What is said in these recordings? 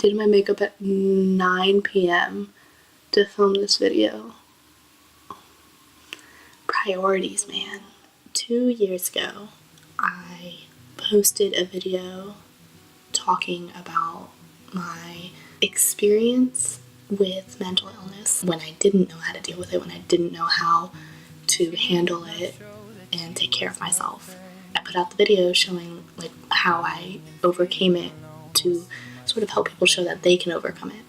Did my makeup at 9 p.m. to film this video. Priorities, man. 2 years ago, I posted a video talking about my experience with mental illness when I didn't know how to deal with it, when I didn't know how to handle it and take care of myself. I put out the video showing like how I overcame it to sort of help people show that they can overcome it.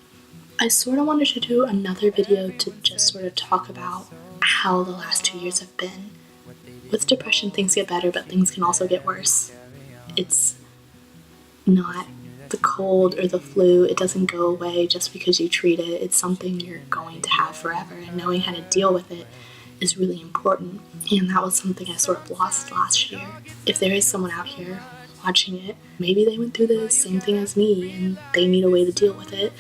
I sort of wanted to do another video to just sort of talk about how the last 2 years have been. With depression, things get better, but things can also get worse. It's not the cold or the flu. It doesn't go away just because you treat it. It's something you're going to have forever, and knowing how to deal with it is really important. And that was something I sort of lost last year. If there is someone out here watching it, maybe they went through the same thing as me and they need a way to deal with it,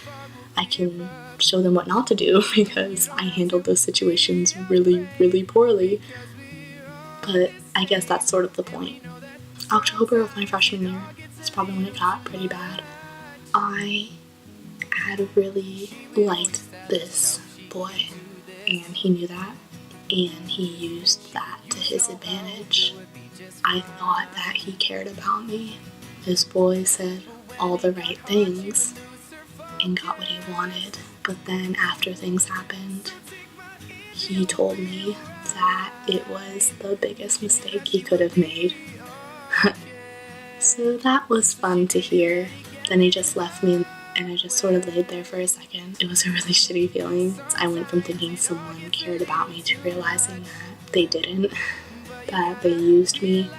I can show them what not to do because I handled those situations really, really poorly. But I guess that's sort of the point. October of my freshman year is probably when it got pretty bad. I had really liked this boy, and he knew that, and he used that to his advantage. I thought that he cared about me. This boy said all the right things and got what he wanted, but then after things happened, he told me that it was the biggest mistake he could have made. So that was fun to hear. Then he just left me and I just sort of laid there for a second. It was a really shitty feeling. I went from thinking someone cared about me to realizing that they didn't, that they used me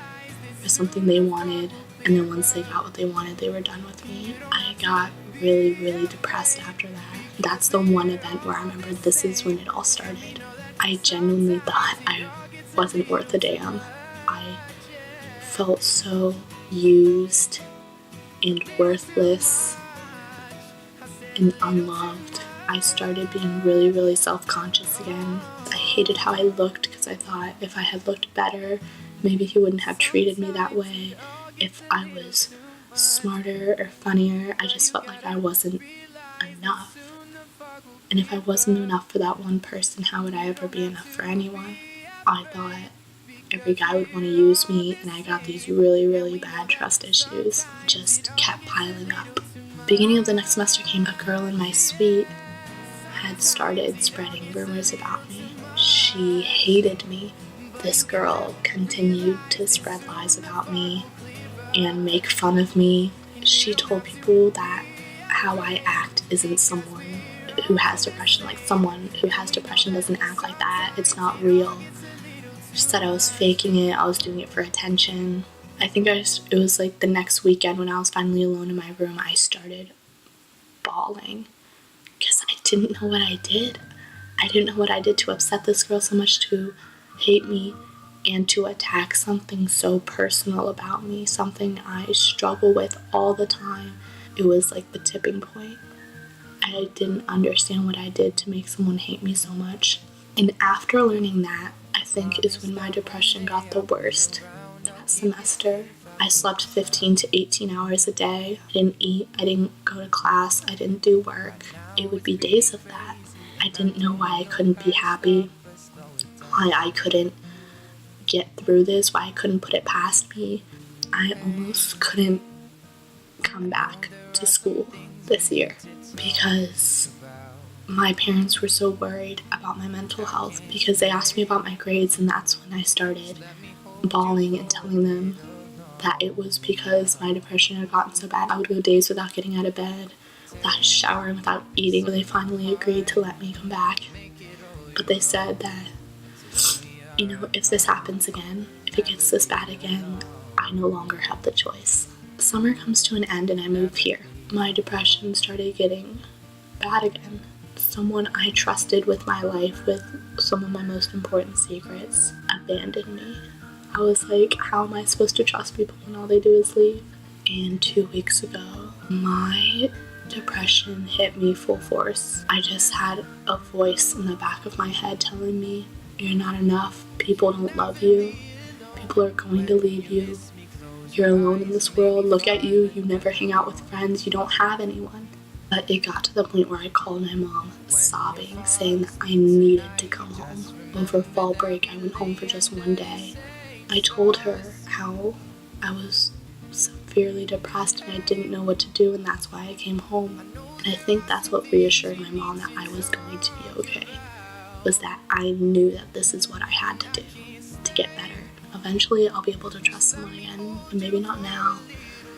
for something they wanted, and then once they got what they wanted, they were done with me. I got really, really depressed after that. That's the one event where I remember this is when it all started. I genuinely thought I wasn't worth a damn. I felt so used and worthless and unloved. I started being really, really self-conscious again. I hated how I looked because I thought if I had looked better, maybe he wouldn't have treated me that way. If I was smarter or funnier, I just felt like I wasn't enough. And if I wasn't enough for that one person, how would I ever be enough for anyone? I thought every guy would want to use me, and I got these really, really bad trust issues. Just kept piling up. Beginning of the next semester came, a girl in my suite had started spreading rumors about me. She hated me. This girl continued to spread lies about me and make fun of me. She told people that how I act isn't someone who has depression. Like, someone who has depression doesn't act like that. It's not real. She said I was faking it. I was doing it for attention. I think it was like the next weekend when I was finally alone in my room, I started bawling because I didn't know what I did. I didn't know what I did to upset this girl so much, to hate me and to attack something so personal about me, something I struggle with all the time. It was like the tipping point. I didn't understand what I did to make someone hate me so much. And after learning that, I think is when my depression got the worst. That semester, I slept 15 to 18 hours a day. I didn't eat, I didn't go to class, I didn't do work. It would be days of that. I didn't know why I couldn't be happy, why I couldn't get through this, why I couldn't put it past me. I almost couldn't come back to school this year because my parents were so worried about my mental health, because they asked me about my grades, and that's when I started bawling and telling them that it was because my depression had gotten so bad. I would go days without getting out of bed, without showering, without eating. They finally agreed to let me come back, but they said that, you know, if this happens again, if it gets this bad again, I no longer have the choice. Summer comes to an end and I move here. My depression started getting bad again. Someone I trusted with my life, with some of my most important secrets, abandoned me. I was like, how am I supposed to trust people when all they do is leave? And 2 weeks ago, my depression hit me full force. I just had a voice in the back of my head telling me, you're not enough, people don't love you, people are going to leave you, you're alone in this world, look at you, you never hang out with friends, you don't have anyone. But it got to the point where I called my mom sobbing, saying that I needed to come home. Over fall break, I went home for just one day. I told her how I was severely depressed and I didn't know what to do, and that's why I came home. And I think that's what reassured my mom that I was going to be okay, was that I knew that this is what I had to do to get better. Eventually, I'll be able to trust someone again, and maybe not now,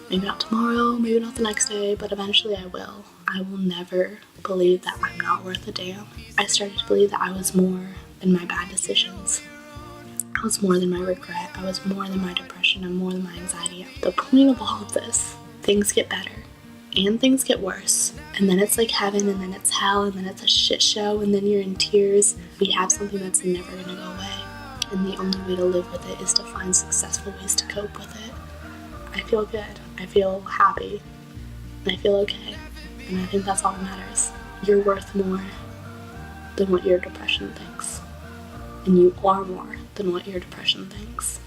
maybe not tomorrow, maybe not the next day, but eventually I will. I will never believe that I'm not worth a damn. I started to believe that I was more than my bad decisions. I was more than my regret. I was more than my depression and more than my anxiety. The point of all of this, things get better and things get worse. And then it's like heaven, and then it's hell, and then it's a shit show, and then you're in tears. We have something that's never gonna go away. And the only way to live with it is to find successful ways to cope with it. I feel good. I feel happy. And I feel okay. And I think that's all that matters. You're worth more than what your depression thinks. And you are more than what your depression thinks.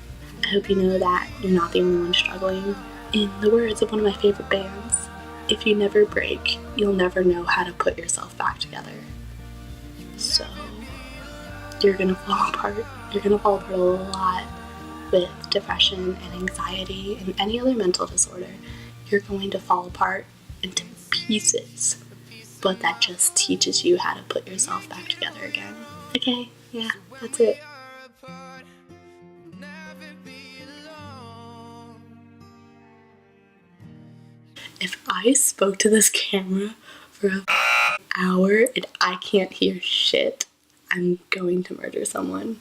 I hope you know that you're not the only one struggling. In the words of one of my favorite bands, if you never break, you'll never know how to put yourself back together. So, you're gonna fall apart. You're gonna fall apart a lot with depression and anxiety and any other mental disorder. You're going to fall apart into pieces, but that just teaches you how to put yourself back together again. Okay, yeah, that's it. If I spoke to this camera for an hour and I can't hear shit, I'm going to murder someone.